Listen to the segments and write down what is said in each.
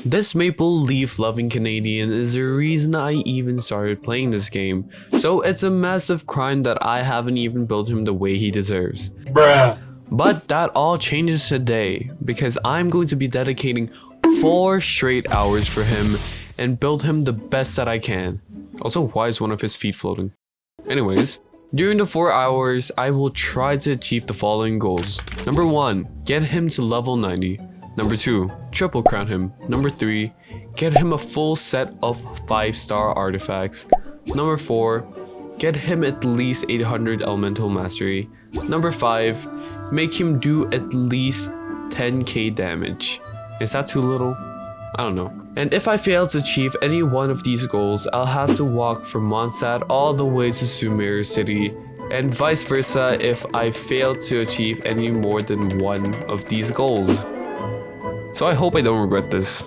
This maple leaf loving Canadian is the reason I even started playing this game, so it's a massive crime that I haven't even built him the way he deserves. Bruh. But that all changes today, because I'm going to be dedicating 4 straight hours for him and build him the best that I can. Also, why is one of his feet floating? Anyways, during the 4 hours, I will try to achieve the following goals. Number 1, get him to level 90. Number 2, triple crown him. Number 3, get him a full set of 5-star artifacts. Number 4, get him at least 800 elemental mastery. Number 5, make him do at least 10k damage. Is that too little? I don't know. And if I fail to achieve any one of these goals, I'll have to walk from Mondstadt all the way to Sumeru City, and vice versa if I fail to achieve any more than one of these goals. So I hope I don't regret this.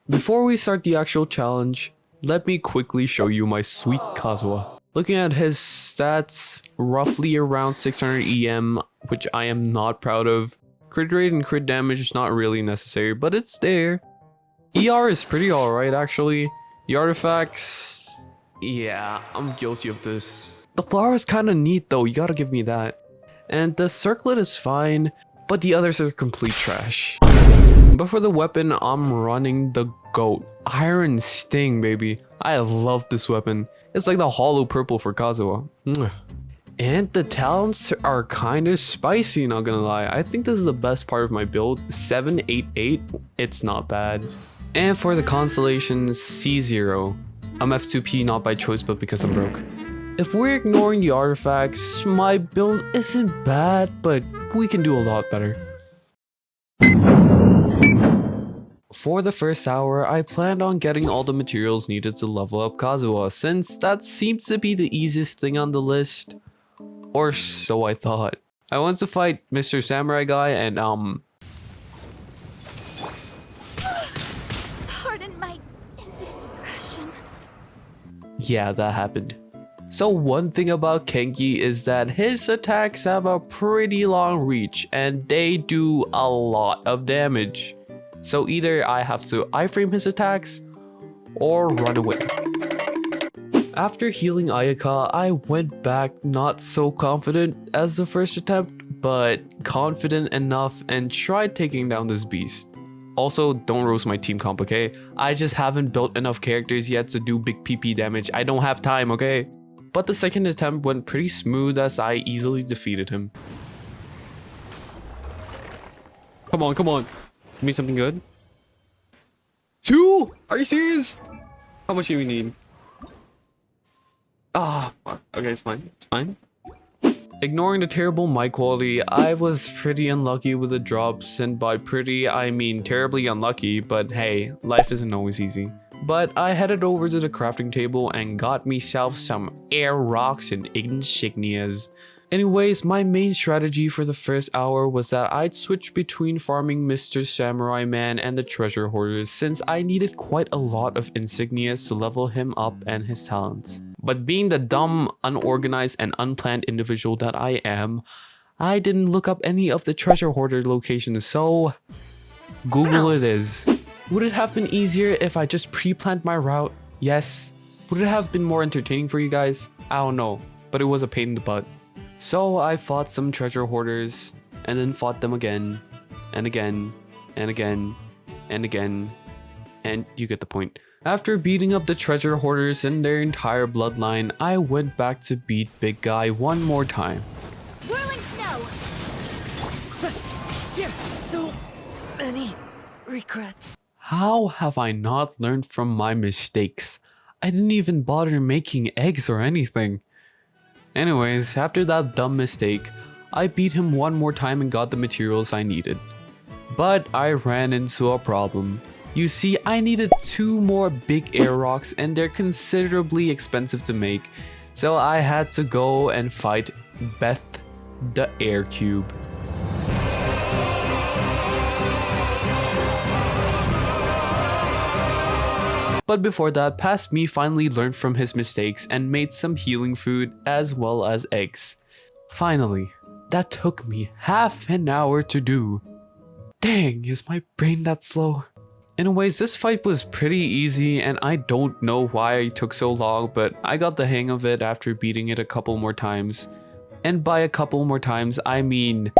Before we start the actual challenge, let me quickly show you my sweet Kazuha. Looking at his stats, roughly around 600 EM, which I am not proud of. Crit rate and crit damage is not really necessary, but it's there. ER is pretty alright actually. The artifacts, yeah, I'm guilty of this. The flower is kinda neat though, you gotta give me that. And the circlet is fine, but the others are complete trash. But for the weapon, I'm running the GOAT. Iron Sting, baby. I love this weapon. It's like the hollow purple for Kazuha. And the talents are kinda spicy, not gonna lie. I think this is the best part of my build. 788, it's not bad. And for the constellations, C0. I'm F2P not by choice but because I'm broke. If we're ignoring the artifacts, my build isn't bad, but we can do a lot better. For the first hour, I planned on getting all the materials needed to level up Kazuha, since that seems to be the easiest thing on the list. Or so I thought. I went to fight Mr. Samurai Guy and Pardon my indiscretion. yeah, that happened. So one thing about Kenki is that his attacks have a pretty long reach and they do a lot of damage. So either I have to iframe his attacks or run away. After healing Ayaka, I went back not so confident as the first attempt, but confident enough and tried taking down this beast. Also, don't roast my team comp, okay? I just haven't built enough characters yet to do big PP damage. I don't have time, okay? But the second attempt went pretty smooth as I easily defeated him. Come on, come on. Give me something good. 2? Are you serious? How much do we need? Ah, fuck. Okay, it's fine. It's fine. Ignoring the terrible mic quality, I was pretty unlucky with the drops, and by pretty, I mean terribly unlucky, but hey, life isn't always easy. But I headed over to the crafting table and got myself some air rocks and insignias. Anyways, my main strategy for the first hour was that I'd switch between farming Mr. Samurai Man and the treasure hoarders, since I needed quite a lot of insignias to level him up and his talents. But being the dumb, unorganized, and unplanned individual that I am, I didn't look up any of the treasure hoarder locations, so Google it is. Would it have been easier if I just pre-planned my route? Yes. Would it have been more entertaining for you guys? I don't know, but it was a pain in the butt. So I fought some treasure hoarders, and then fought them again, and again, and again, and again, and you get the point. After beating up the treasure hoarders and their entire bloodline, I went back to beat Big Guy one more time. Whirling snow! So many regrets. How have I not learned from my mistakes? I didn't even bother making eggs or anything. Anyways, after that dumb mistake, I beat him one more time and got the materials I needed. But I ran into a problem. You see, I needed 2 more big air rocks and they're considerably expensive to make, so I had to go and fight Beth the Air Cube. But before that, Past Me finally learned from his mistakes and made some healing food as well as eggs. Finally, that took me half an hour to do. Dang, is my brain that slow? Anyways, this fight was pretty easy and I don't know why it took so long, but I got the hang of it after beating it a couple more times. And by a couple more times, I mean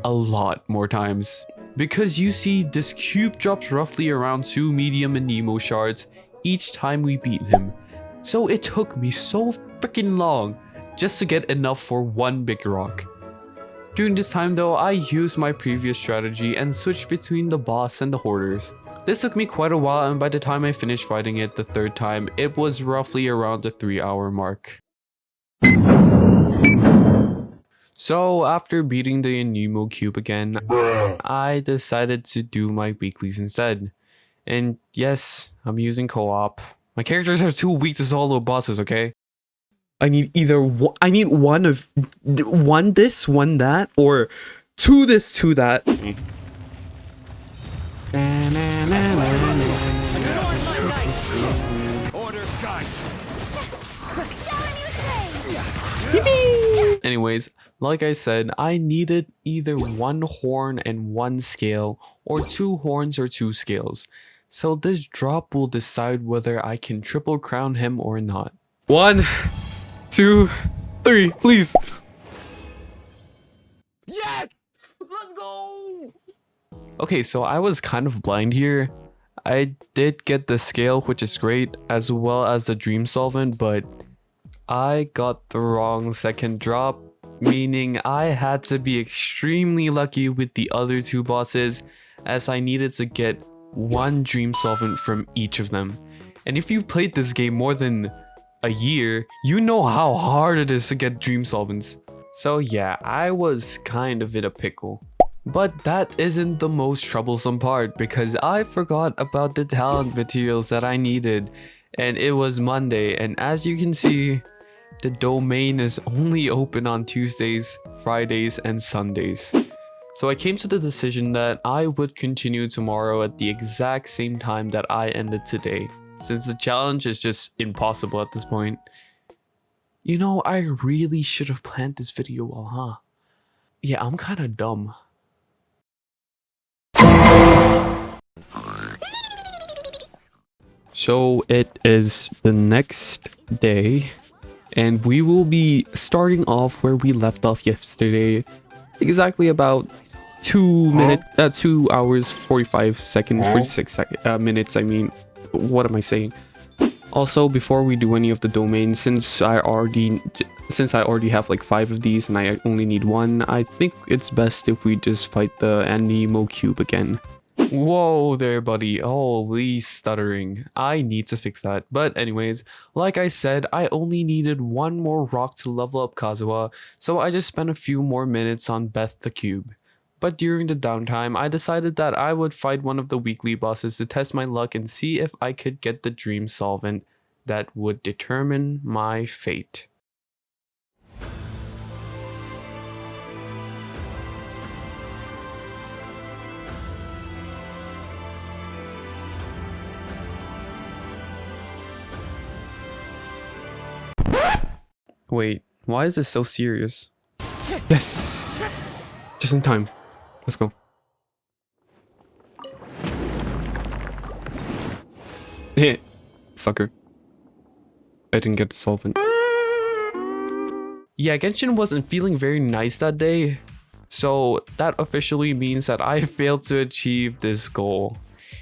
a lot more times. Because you see, this cube drops roughly around 2 medium and Nemo shards each time we beat him. So it took me so freaking long just to get enough for one big rock. During this time though, I used my previous strategy and switched between the boss and the hoarders. This took me quite a while, and by the time I finished fighting it the third time, it was roughly around the 3-hour mark. So after beating the Nemo cube again, I decided to do my weeklies instead. And yes, I'm using co-op. My characters are too weak to solo bosses, okay? I need either one this, one that, or two this, two that. Anyways, like I said, I needed either one horn and one scale, or 2 horns or 2 scales. So this drop will decide whether I can triple crown him or not. 1, 2, 3, please. Yes! Let's go! Okay, so I was kind of blind here. I did get the scale, which is great, as well as the dream solvent, but I got the wrong second drop, meaning I had to be extremely lucky with the other 2 bosses, as I needed to get 1 dream solvent from each of them. And if you've played this game more than a year, you know how hard it is to get dream solvents. So yeah, I was kind of in a pickle. But that isn't the most troublesome part, because I forgot about the talent materials that I needed, and it was Monday, and as you can see, the domain is only open on Tuesdays, Fridays, and Sundays. So I came to the decision that I would continue tomorrow at the exact same time that I ended today, since the challenge is just impossible at this point. You know, I really should have planned this video well, huh? Yeah, I'm kinda dumb. So it is the next day, and we will be starting off where we left off yesterday, exactly about 2 hours 45 seconds 46 minutes. I mean, what am I saying? Also, before we do any of the domains, since I already have like 5 of these and I only need 1, I think it's best if we just fight the Nemo cube again. Whoa there, buddy. Holy stuttering. I need to fix that. But anyways, like I said, I only needed 1 more rock to level up Kazuha, so I just spent a few more minutes on Beth the Cube. But during the downtime, I decided that I would fight one of the weekly bosses to test my luck and see if I could get the dream solvent that would determine my fate. Wait, why is this so serious? Yes! Just in time. Let's go. Heh. Sucker. I didn't get the solvent. Yeah, Genshin wasn't feeling very nice that day, so that officially means that I failed to achieve this goal,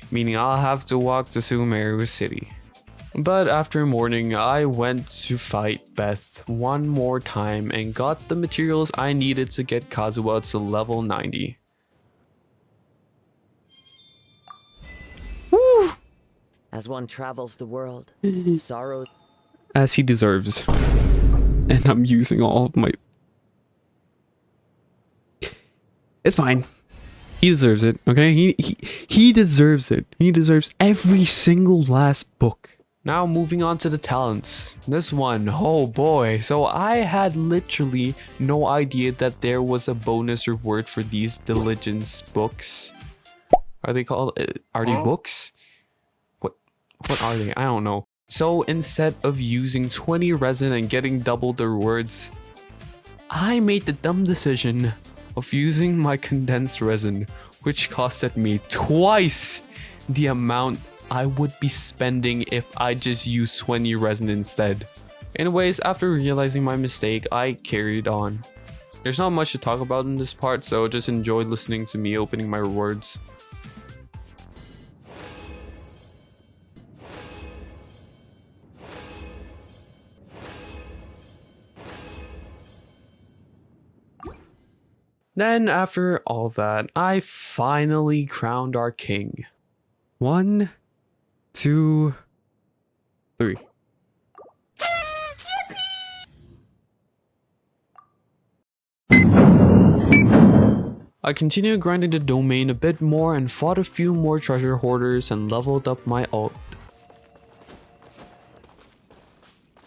meaning I'll have to walk to Sumeru City. But after morning, I went to fight Beth 1 more time and got the materials I needed to get Kazuha to level 90. Woo! As one travels the world, sorrow... As he deserves. And I'm using all of my... It's fine. He deserves it, okay? He deserves it. He deserves every single last book. Now moving on to the talents. This one, oh boy. So I had literally no idea that there was a bonus reward for these diligence books. Are they called, are they books? What are they? I don't know. So instead of using 20 resin and getting double the rewards, I made the dumb decision of using my condensed resin, which costed me twice the amount I would be spending if I just used 20 resin instead. Anyways, after realizing my mistake, I carried on. There's not much to talk about in this part, so just enjoy listening to me opening my rewards. Then, after all that, I finally crowned our king. 1, 2, 3. I continued grinding the domain a bit more and fought a few more treasure hoarders and leveled up my ult.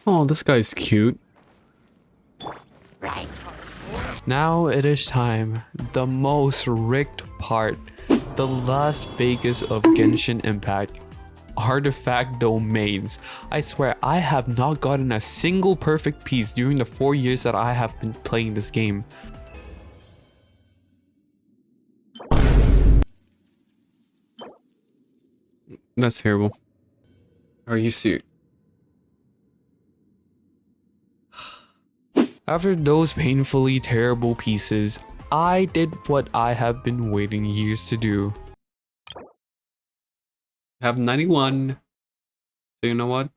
Oh, this guy's cute. Now it is time, the most rigged part, the Las Vegas of Genshin Impact. Artifact domains. I swear I have not gotten a single perfect piece during the 4 years that I have been playing this game. That's terrible. Are you serious? After those painfully terrible pieces, I did what I have been waiting years to do. I have 91. So you know what?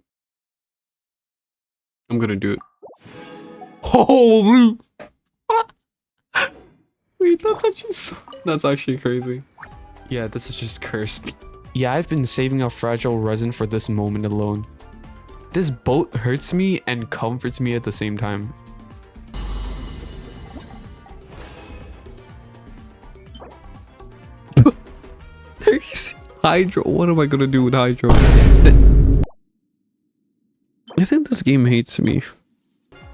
I'm gonna do it. Holy! Wait, that's actually crazy. Yeah, this is just cursed. Yeah, I've been saving up fragile resin for this moment alone. This boat hurts me and comforts me at the same time. There's Hydro. What am I gonna do with Hydro? I think this game hates me.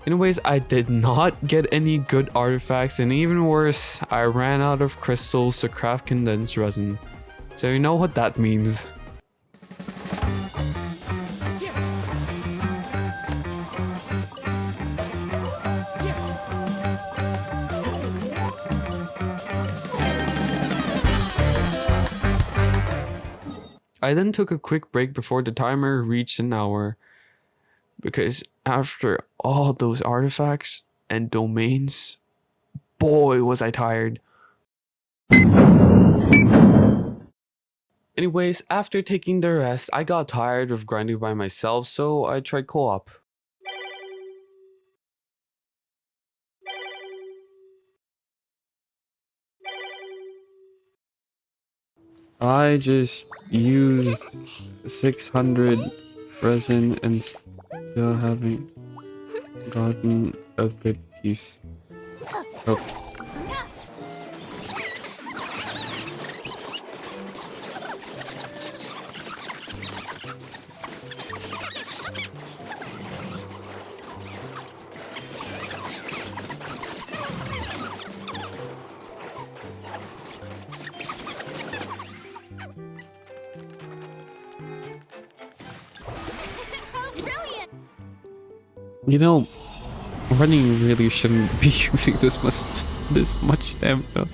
Anyways, I did not get any good artifacts, and even worse, I ran out of crystals to craft condensed resin. So you know what that means. I then took a quick break before the timer reached an hour, because after all those artifacts and domains, boy was I tired. Anyways, after taking the rest, I got tired of grinding by myself, so I tried co-op. I just used 600 resin and still haven't gotten a good piece. Oh. You know, running really shouldn't be using this much stamina.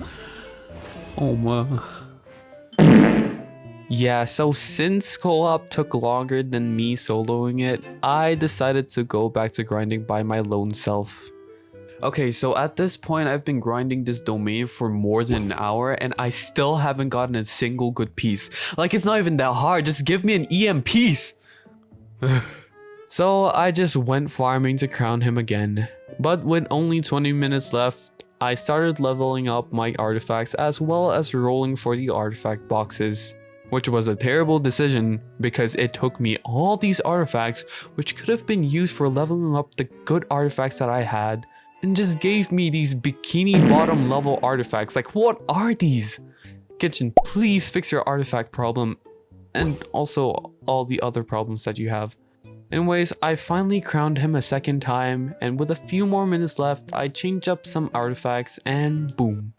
Oh my. Yeah, so since co-op took longer than me soloing it, I decided to go back to grinding by my lone self. Okay, so at this point, I've been grinding this domain for more than an hour and I still haven't gotten a single good piece. Like, it's not even that hard, just give me an EM piece! So I just went farming to crown him again. But with only 20 minutes left, I started leveling up my artifacts as well as rolling for the artifact boxes. Which was a terrible decision because it took me all these artifacts which could have been used for leveling up the good artifacts that I had and just gave me these bikini bottom level artifacts. Like, what are these? Kitchen, please fix your artifact problem and also all the other problems that you have. Anyways, I finally crowned him a second time, and with a few more minutes left, I changed up some artifacts and boom.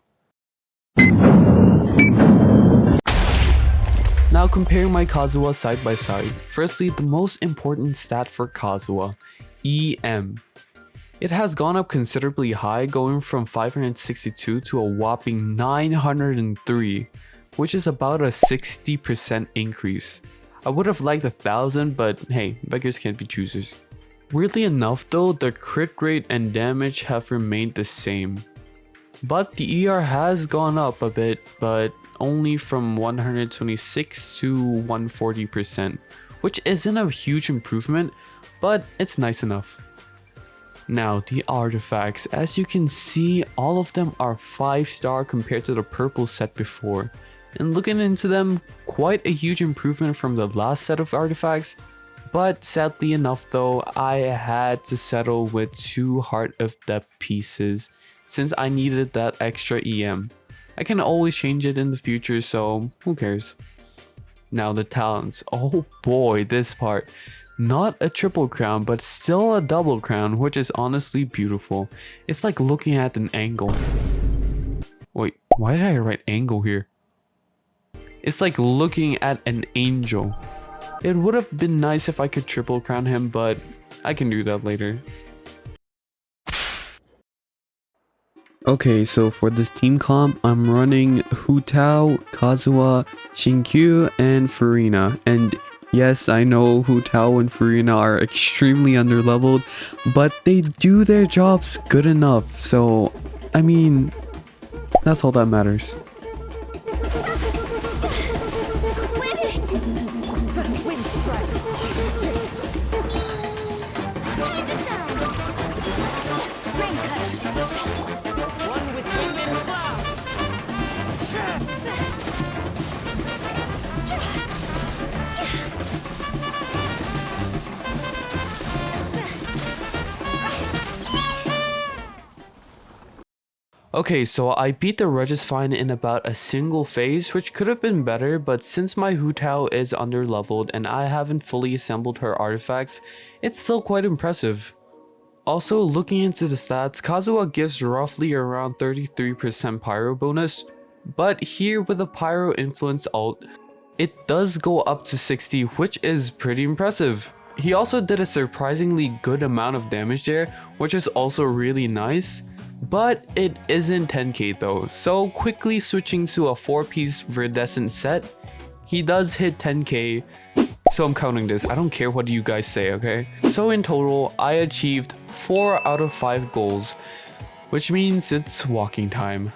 Now comparing my Kazuha side by side. Firstly, the most important stat for Kazuha, EM. It has gone up considerably high, going from 562 to a whopping 903. which is about a 60% increase. I would have liked 1,000, but hey, beggars can't be choosers. Weirdly enough though, the crit rate and damage have remained the same. But the ER has gone up a bit, but only from 126 to 140%, which isn't a huge improvement, but it's nice enough. Now the artifacts, as you can see, all of them are 5-star compared to the purple set before. And looking into them, quite a huge improvement from the last set of artifacts. But sadly enough though, I had to settle with 2 Heart of Depth pieces since I needed that extra EM. I can always change it in the future, so who cares. Now the talents, oh boy, this part. Not a triple crown, but still a double crown, which is honestly beautiful. It's like looking at an angle. Wait, why did I write angle here? It's like looking at an angel. It would have been nice if I could triple crown him, but I can do that later. Okay, so for this team comp, I'm running Hu Tao, Kazuha, Shinkyu, and Furina. And yes, I know Hu Tao and Furina are extremely underleveled, but they do their jobs good enough. So, I mean, that's all that matters. Okay, so I beat the Regis fine in about a single phase, which could have been better, but since my Hu Tao is underleveled and I haven't fully assembled her artifacts, it's still quite impressive. Also, looking into the stats, Kazuha gives roughly around 33% pyro bonus, but here with the pyro influence ult, it does go up to 60, which is pretty impressive. He also did a surprisingly good amount of damage there, which is also really nice. But it isn't 10k though, so quickly switching to a 4-piece Viridescent set, he does hit 10k, so I'm counting this, I don't care what you guys say, okay? So in total, I achieved 4 out of 5 goals, which means it's walking time.